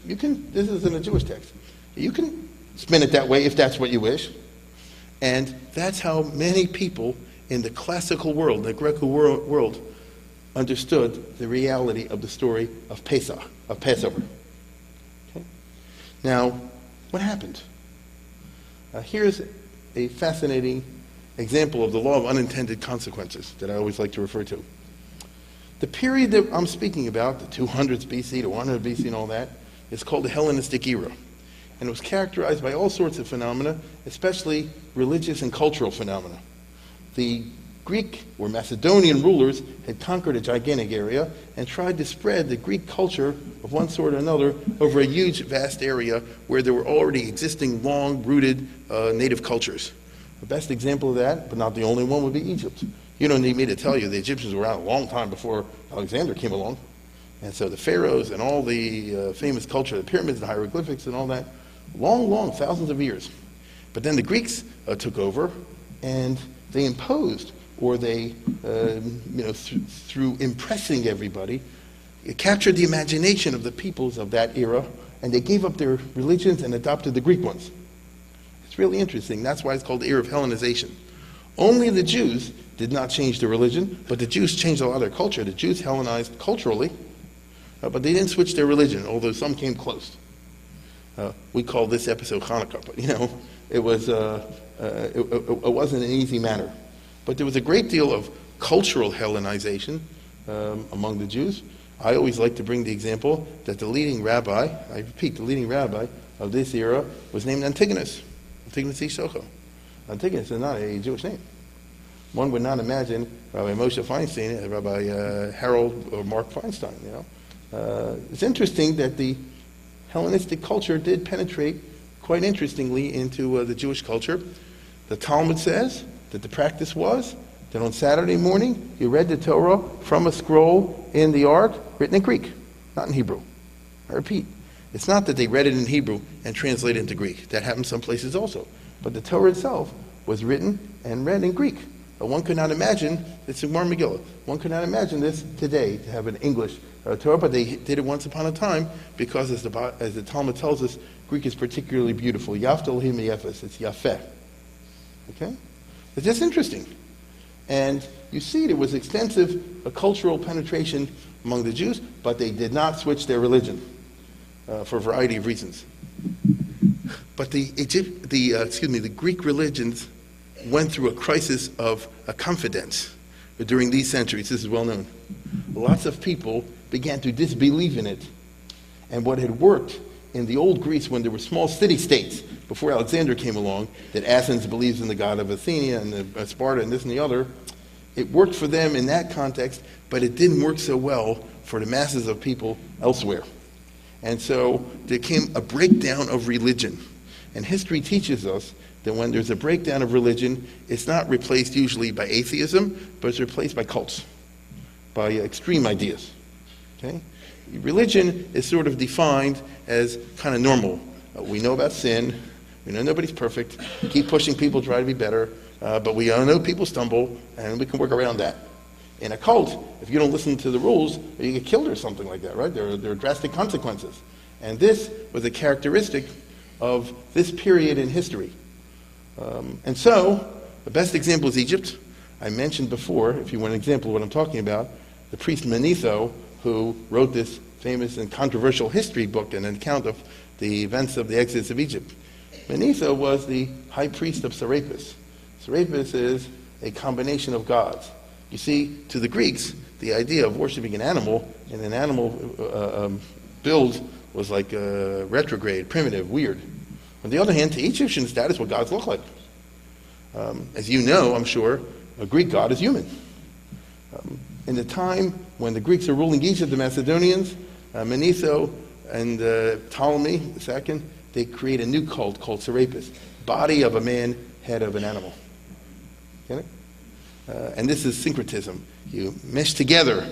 This is in a Jewish text. You can spin it that way if that's what you wish. And that's how many people in the classical world, the Greco world, understood the reality of the story of Passover. Okay? Now, what happened? Here's a fascinating example of the law of unintended consequences that I always like to refer to. The period that I'm speaking about, the 200s BC to 100 BC and all that, is called the Hellenistic era. And it was characterized by all sorts of phenomena, especially religious and cultural phenomena. The Greek or Macedonian rulers had conquered a gigantic area and tried to spread the Greek culture of one sort or another over a huge, vast area where there were already existing, long-rooted native cultures. The best example of that, but not the only one, would be Egypt. You don't need me to tell you the Egyptians were around a long time before Alexander came along. And so the pharaohs and all the famous culture, the pyramids, the hieroglyphics and all that, long, thousands of years. But then the Greeks took over, and they imposed, or they, through impressing everybody, it captured the imagination of the peoples of that era, and they gave up their religions and adopted the Greek ones. It's really interesting. That's why it's called the era of Hellenization. Only the Jews did not change their religion, but the Jews changed a lot of their culture. The Jews Hellenized culturally, but they didn't switch their religion, although some came close. We call this episode Hanukkah, but it wasn't an easy matter. But there was a great deal of cultural Hellenization among the Jews. I always like to bring the example that the leading rabbi of this era was named Antigonus Ish Socho. Antigonus is not a Jewish name. One would not imagine Rabbi Moshe Feinstein, Rabbi Harold or Mark Feinstein. It's interesting that the Hellenistic culture did penetrate quite interestingly into the Jewish culture. The Talmud says that the practice was that on Saturday morning you read the Torah from a scroll in the Ark written in Greek, not in Hebrew. I repeat, it's not that they read it in Hebrew and translated it into Greek. That happens some places also. But the Torah itself was written and read in Greek. But one could not imagine, it's in Megillah, one could not imagine this today to have an English Torah, but they did it once upon a time because, as the Talmud tells us, Greek is particularly beautiful. Yafta Elohim Yefes, it's Yafeh. Okay? It's just interesting. And you see there was extensive cultural penetration among the Jews, but they did not switch their religion for a variety of reasons. But the Greek religions went through a crisis of confidence during these centuries. This is well known. Lots of people began to disbelieve in it. And what had worked in the old Greece when there were small city-states before Alexander came along, that Athens believes in the god of Athena and Sparta and this and the other, it worked for them in that context, but it didn't work so well for the masses of people elsewhere. And so there came a breakdown of religion. And history teaches us that when there's a breakdown of religion, it's not replaced usually by atheism, but it's replaced by cults, by extreme ideas. Okay? Religion is sort of defined as kind of normal. We know about sin. We know nobody's perfect. We keep pushing people to try to be better. But we all know people stumble, and we can work around that. In a cult, if you don't listen to the rules, you get killed or something like that, right? There are drastic consequences. And this was a characteristic of this period in history. And so, the best example is Egypt. I mentioned before, if you want an example of what I'm talking about, the priest Manetho, who wrote this famous and controversial history book, an account of the events of the Exodus of Egypt. Manetho was the high priest of Serapis. Serapis is a combination of gods. You see, to the Greeks, the idea of worshiping an animal in an animal build was like retrograde, primitive, weird. On the other hand, to Egyptians, that is what gods look like. As you know, I'm sure, a Greek god is human. In the time when the Greeks are ruling Egypt, the Macedonians, Manetho and Ptolemy II, they create a new cult called Serapis, body of a man, head of an animal. Get it? And this is syncretism. You mesh together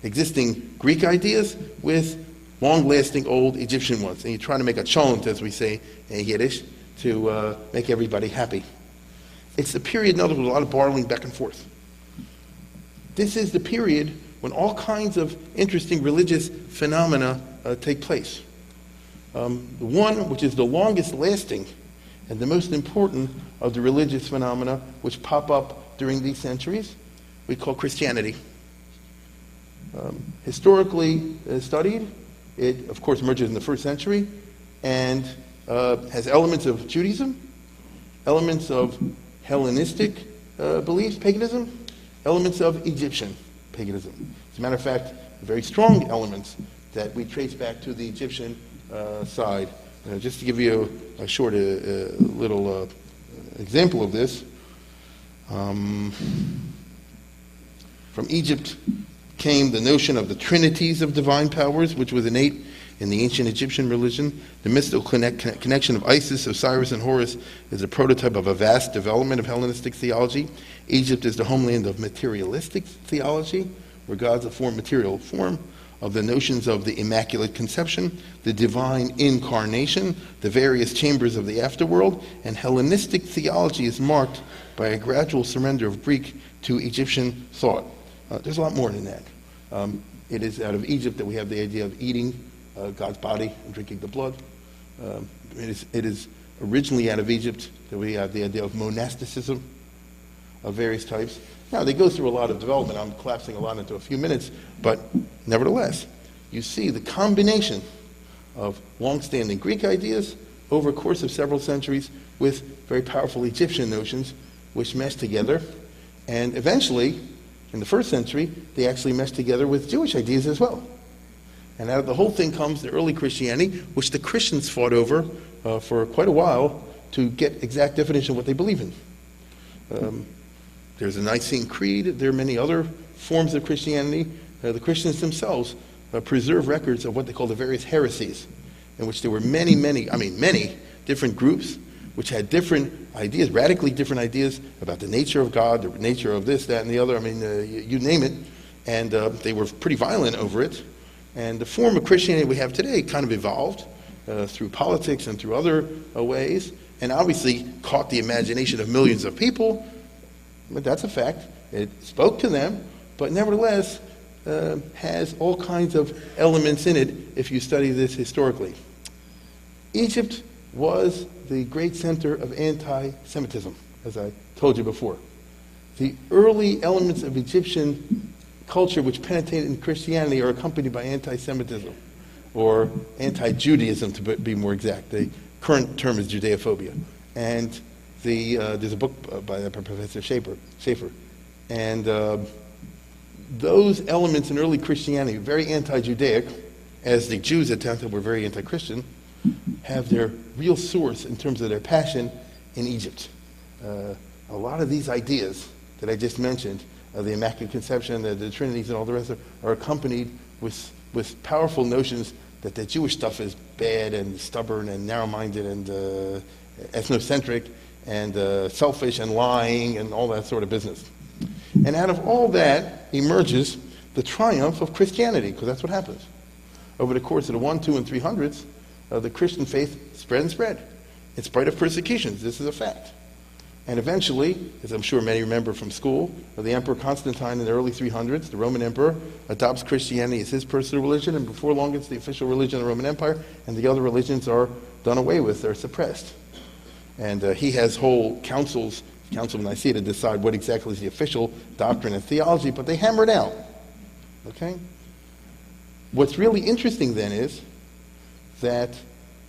existing Greek ideas with long-lasting old Egyptian ones. And you try to make a cholent, as we say in Yiddish, to make everybody happy. It's the period, in other words, with a lot of borrowing back and forth. This is the period when all kinds of interesting religious phenomena take place. The one which is the longest lasting and the most important of the religious phenomena which pop up during these centuries, we call Christianity. Historically studied, it of course emerges in the first century and has elements of Judaism, elements of Hellenistic beliefs, paganism, elements of Egyptian paganism. As a matter of fact, very strong elements that we trace back to the Egyptian side. Just to give you a short little example of this, from Egypt came the notion of the trinities of divine powers, which was innate in the ancient Egyptian religion. The mystical connection of Isis, Osiris, and Horus is a prototype of a vast development of Hellenistic theology. Egypt is the homeland of materialistic theology, where gods form material form, of the notions of the Immaculate Conception, the divine incarnation, the various chambers of the afterworld, and Hellenistic theology is marked by a gradual surrender of Greek to Egyptian thought. There's a lot more than that. It is out of Egypt that we have the idea of eating God's body and drinking the blood. It is originally out of Egypt that we have the idea of monasticism of various types. Now, they go through a lot of development. I'm collapsing a lot into a few minutes, but nevertheless, you see the combination of long-standing Greek ideas over a course of several centuries with very powerful Egyptian notions which mesh together, and eventually, in the first century, they actually mesh together with Jewish ideas as well. And out of the whole thing comes the early Christianity, which the Christians fought over for quite a while to get exact definition of what they believe in. There's a Nicene Creed. There are many other forms of Christianity. The Christians themselves preserve records of what they call the various heresies, in which there were many different groups which had different ideas, radically different ideas about the nature of God, the nature of this, that, and the other. You name it. And they were pretty violent over it. And the form of Christianity we have today kind of evolved through politics and through other ways, and obviously caught the imagination of millions of people. But that's a fact. It spoke to them, but nevertheless has all kinds of elements in it if you study this historically. Egypt was the great center of anti-Semitism, as I told you before. The early elements of Egyptian culture which penetrated in Christianity are accompanied by anti-Semitism, or anti-Judaism to be more exact. The current term is Judeophobia. And there's a book by Professor Schaeffer. And those elements in early Christianity, very anti-Judaic, as the Jews at times were very anti-Christian, have their real source in terms of their passion in Egypt. A lot of these ideas that I just mentioned, the Immaculate Conception, the Trinities, and all the rest are accompanied with powerful notions that the Jewish stuff is bad and stubborn and narrow-minded and ethnocentric, and selfish and lying and all that sort of business. And out of all that emerges the triumph of Christianity, because that's what happens. Over the course of the 1, 2, and 300s, the Christian faith spread and spread, in spite of persecutions. This is a fact. And eventually, as I'm sure many remember from school, the Emperor Constantine in the early 300s, the Roman Emperor, adopts Christianity as his personal religion, and before long it's the official religion of the Roman Empire, and the other religions are done away with, they're suppressed. And he has whole councils, Council of Nicaea, to decide what exactly is the official doctrine and theology, but they hammer it out. Okay? What's really interesting then is that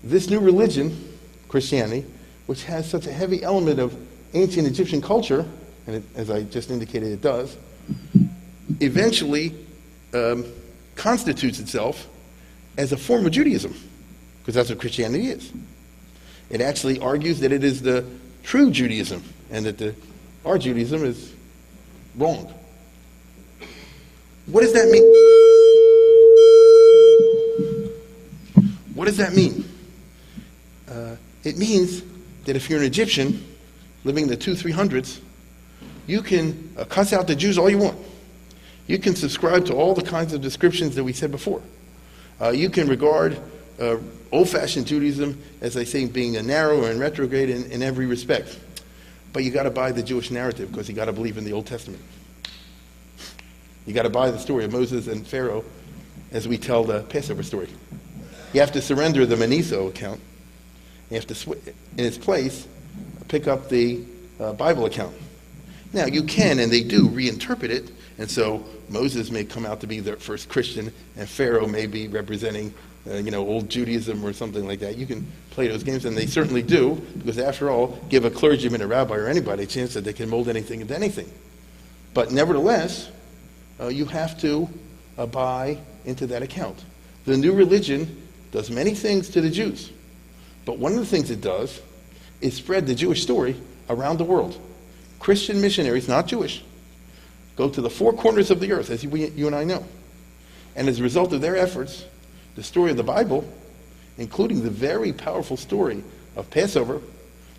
this new religion, Christianity, which has such a heavy element of ancient Egyptian culture, and as I just indicated it does, eventually constitutes itself as a form of Judaism, because that's what Christianity is. It actually argues that it is the true Judaism, and that our Judaism is wrong. What does that mean? What does that mean? It means that if you're an Egyptian living in the 200-300s, you can cuss out the Jews all you want. You can subscribe to all the kinds of descriptions that we said before. You can regard old-fashioned Judaism, as I say, being a narrow and retrograde in every respect. But you got to buy the Jewish narrative, because you got to believe in the Old Testament. You got to buy the story of Moses and Pharaoh as we tell the Passover story. You have to surrender the Manetho account. You have to, in its place, pick up the Bible account. Now, you can, and they do, reinterpret it, and so Moses may come out to be the first Christian, and Pharaoh may be representing, old Judaism or something like that. You can play those games, and they certainly do, because after all, give a clergyman, a rabbi, or anybody a chance that they can mold anything into anything. But nevertheless, you have to buy into that account. The new religion does many things to the Jews, but one of the things it does is spread the Jewish story around the world. Christian missionaries, not Jewish, go to the four corners of the earth, as you and I know. And as a result of their efforts, the story of the Bible, including the very powerful story of Passover,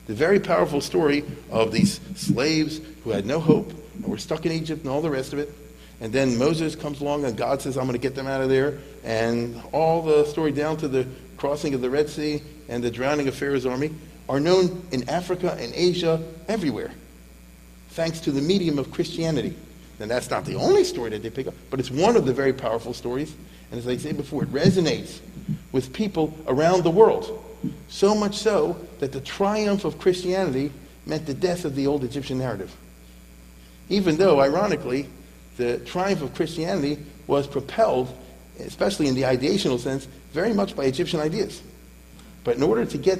the very powerful story of these slaves who had no hope and were stuck in Egypt and all the rest of it, and then Moses comes along and God says, I'm going to get them out of there, and all the story down to the crossing of the Red Sea and the drowning of Pharaoh's army are known in Africa and Asia, everywhere, thanks to the medium of Christianity. And that's not the only story that they pick up, but it's one of the very powerful stories. And as I said before, it resonates with people around the world. So much so that the triumph of Christianity meant the death of the old Egyptian narrative. Even though, ironically, the triumph of Christianity was propelled, especially in the ideational sense, very much by Egyptian ideas. But in order to get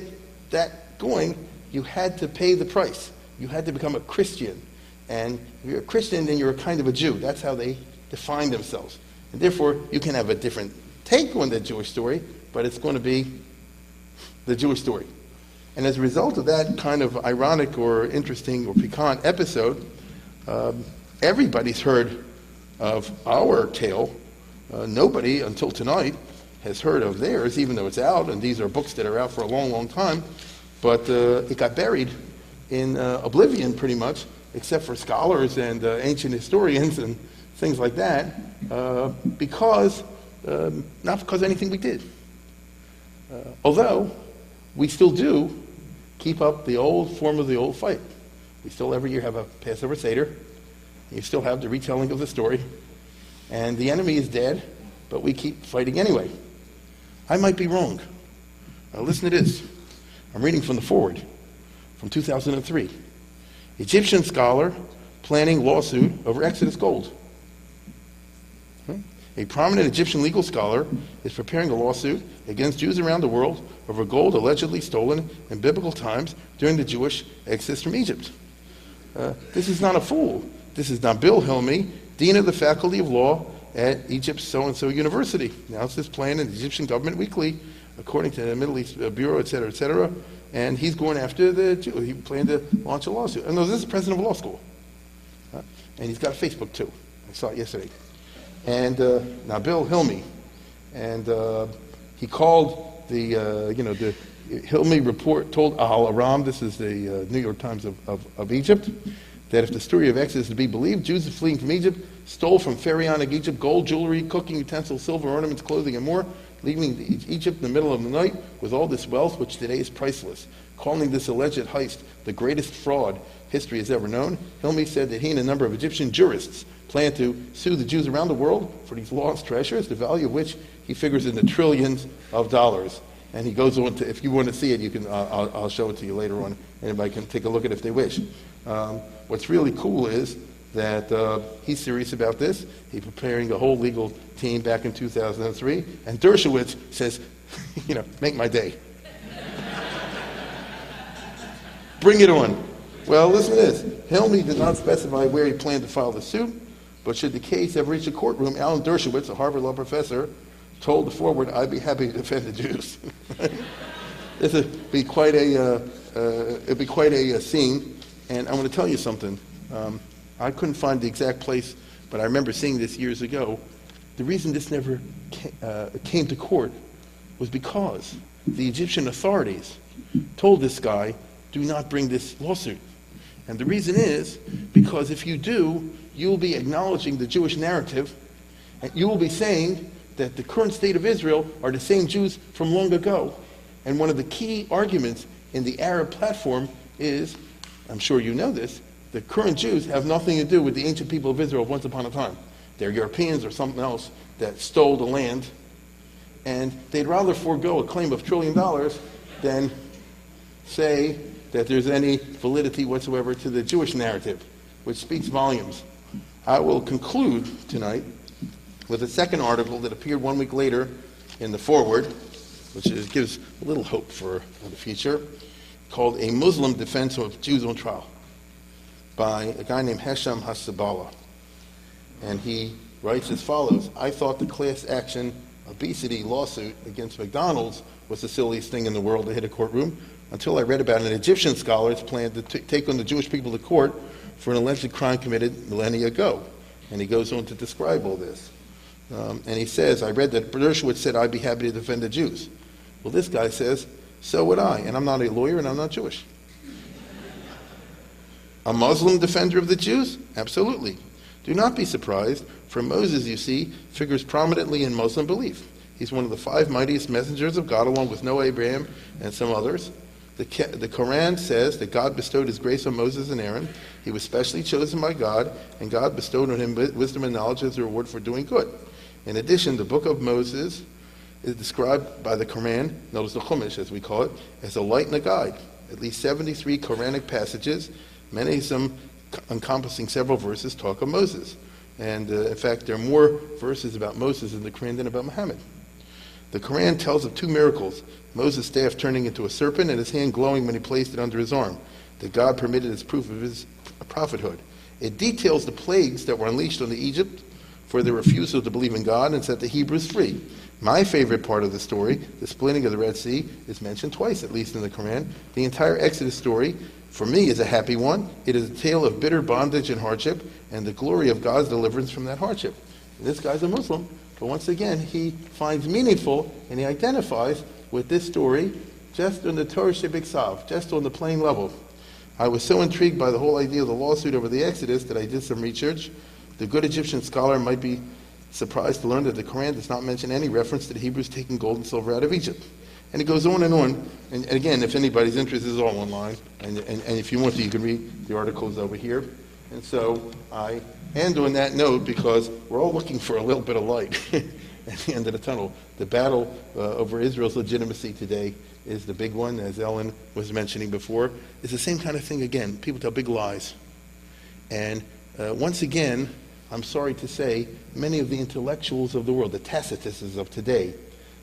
that going, you had to pay the price. You had to become a Christian. And if you're a Christian, then you're a kind of a Jew. That's how they define themselves. And therefore, you can have a different take on the Jewish story, but it's going to be the Jewish story. And as a result of that kind of ironic or interesting or piquant episode, everybody's heard of our tale. Nobody, until tonight, has heard of theirs, even though it's out, and these are books that are out for a long, long time. But it got buried in oblivion, pretty much, except for scholars and ancient historians and things like that, not because of anything we did. Although, we still do keep up the old form of the old fight. We still every year have a Passover Seder. You still have the retelling of the story. And the enemy is dead, but we keep fighting anyway. I might be wrong. Listen to this. I'm reading from the foreword from 2003. Egyptian scholar planning lawsuit over Exodus gold. A prominent Egyptian legal scholar is preparing a lawsuit against Jews around the world over gold allegedly stolen in biblical times during the Jewish exodus from Egypt. This is not a fool. This is Nabil Hilmi, Dean of the Faculty of Law at Egypt's so-and-so university. Now it's this plan in the Egyptian Government Weekly, according to the Middle East Bureau, etc., and he's going after the Jew. He planned to launch a lawsuit. And this is the president of a law school. And he's got a Facebook, too. I saw it yesterday. And Nabil Hilmi. And he called the Hilmi told Ahal Aram, this is the New York Times of Egypt, that if the story of Exodus is to be believed, Jews fleeing from Egypt stole from pharaonic Egypt gold, jewelry, cooking utensils, silver ornaments, clothing, and more, leaving Egypt in the middle of the night with all this wealth, which today is priceless. Calling this alleged heist the greatest fraud history has ever known, Hilmi said that he and a number of Egyptian jurists plan to sue the Jews around the world for these lost treasures, the value of which he figures in the trillions of dollars. And he goes on to, if you want to see it, you can. I'll show it to you later on. Anybody can take a look at it if they wish. What's really cool is that he's serious about this. He's preparing a whole legal team back in 2003. And Dershowitz says, make my day. Bring it on. Well, listen to this. Hilmi did not specify where he planned to file the suit, but should the case ever reach a courtroom, Alan Dershowitz, a Harvard law professor, told the forward, "I'd be happy to defend the Jews." This would be quite a scene. And I want to tell you something. I couldn't find the exact place, but I remember seeing this years ago. The reason this never came to court was because the Egyptian authorities told this guy, "Do not bring this lawsuit." And the reason is because if you do, you will be acknowledging the Jewish narrative, and you will be saying that the current state of Israel are the same Jews from long ago. And one of the key arguments in the Arab platform is, I'm sure you know this, the current Jews have nothing to do with the ancient people of Israel once upon a time. They're Europeans or something else that stole the land, and they'd rather forego a claim of $1 trillion than say that there's any validity whatsoever to the Jewish narrative, which speaks volumes. I will conclude tonight with a second article that appeared 1 week later in the Forward, which gives a little hope for the future, called "A Muslim Defense of Jews on Trial" by a guy named Hesham Hassabala. And he writes as follows: "I thought the class action obesity lawsuit against McDonald's was the silliest thing in the world to hit a courtroom until I read about an Egyptian scholar's plan to take on the Jewish people to court for an alleged crime committed millennia ago." And he goes on to describe all this. And he says, "I read that Dershowitz said I'd be happy to defend the Jews." Well, this guy says, "So would I, and I'm not a lawyer and I'm not Jewish." A Muslim defender of the Jews? Absolutely. Do not be surprised, for Moses, you see, figures prominently in Muslim belief. He's one of the 5 mightiest messengers of God, along with Noah, Abraham, and some others. The Quran says that God bestowed his grace on Moses and Aaron. He was specially chosen by God, and God bestowed on him wisdom and knowledge as a reward for doing good. In addition, the book of Moses is described by the Quran, notice the Chumash as we call it, as a light and a guide. At least 73 Quranic passages, many of them encompassing several verses, talk of Moses. And in fact, there are more verses about Moses in the Quran than about Muhammad. The Quran tells of 2 miracles: Moses' staff turning into a serpent and his hand glowing when he placed it under his arm, that God permitted as proof of his prophethood. It details the plagues that were unleashed on Egypt for their refusal to believe in God and set the Hebrews free. My favorite part of the story, the splitting of the Red Sea, is mentioned twice, at least in the Quran. The entire Exodus story, for me, is a happy one. It is a tale of bitter bondage and hardship, and the glory of God's deliverance from that hardship. This guy's a Muslim, but once again, he finds meaningful, and he identifies with this story just on the Torah Shebiksav, just on the plain level. I was so intrigued by the whole idea of the lawsuit over the Exodus that I did some research. The good Egyptian scholar might be surprised to learn that the Quran does not mention any reference to the Hebrews taking gold and silver out of Egypt. And it goes on. And again, if anybody's interested, it's all online. And if you want to, you can read the articles over here. And so I end on that note because we're all looking for a little bit of light at the end of the tunnel. The battle over Israel's legitimacy today is the big one, as Ellen was mentioning before. It's the same kind of thing again. People tell big lies. And once again, I'm sorry to say, many of the intellectuals of the world, the Tacituses of today,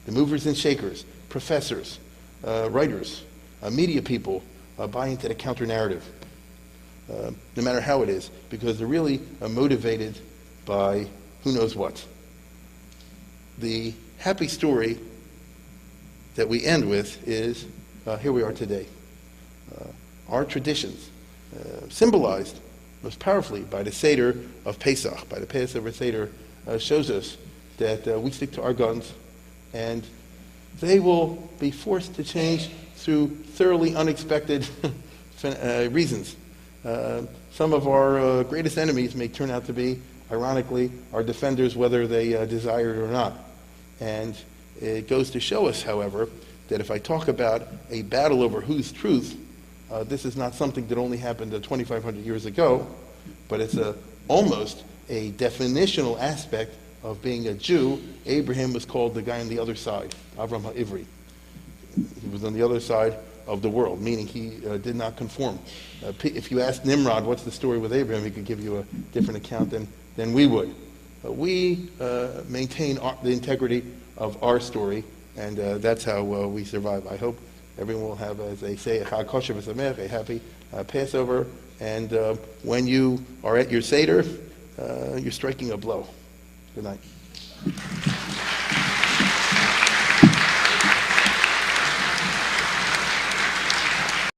the movers and shakers, professors, writers, media people, buy into the counter-narrative, no matter how it is, because they're really motivated by who knows what. The happy story that we end with is, here we are today. Our traditions, symbolized most powerfully by the Seder of Pesach, by the Passover Seder, shows us that we stick to our guns, and they will be forced to change through thoroughly unexpected reasons. Some of our greatest enemies may turn out to be, ironically, our defenders, whether they desire it or not. And it goes to show us, however, that if I talk about a battle over whose truth, this is not something that only happened 2,500 years ago, but it's almost a definitional aspect of being a Jew. Abraham was called the guy on the other side, Avram HaIvri. He was on the other side of the world, meaning he did not conform. If you ask Nimrod what's the story with Abraham, he could give you a different account than we would. But we maintain the integrity of our story, and that's how we survive. I hope everyone will have, as they say, a Chag Kosher V'Samech, a happy Passover, and when you are at your Seder, you're striking a blow. Good night.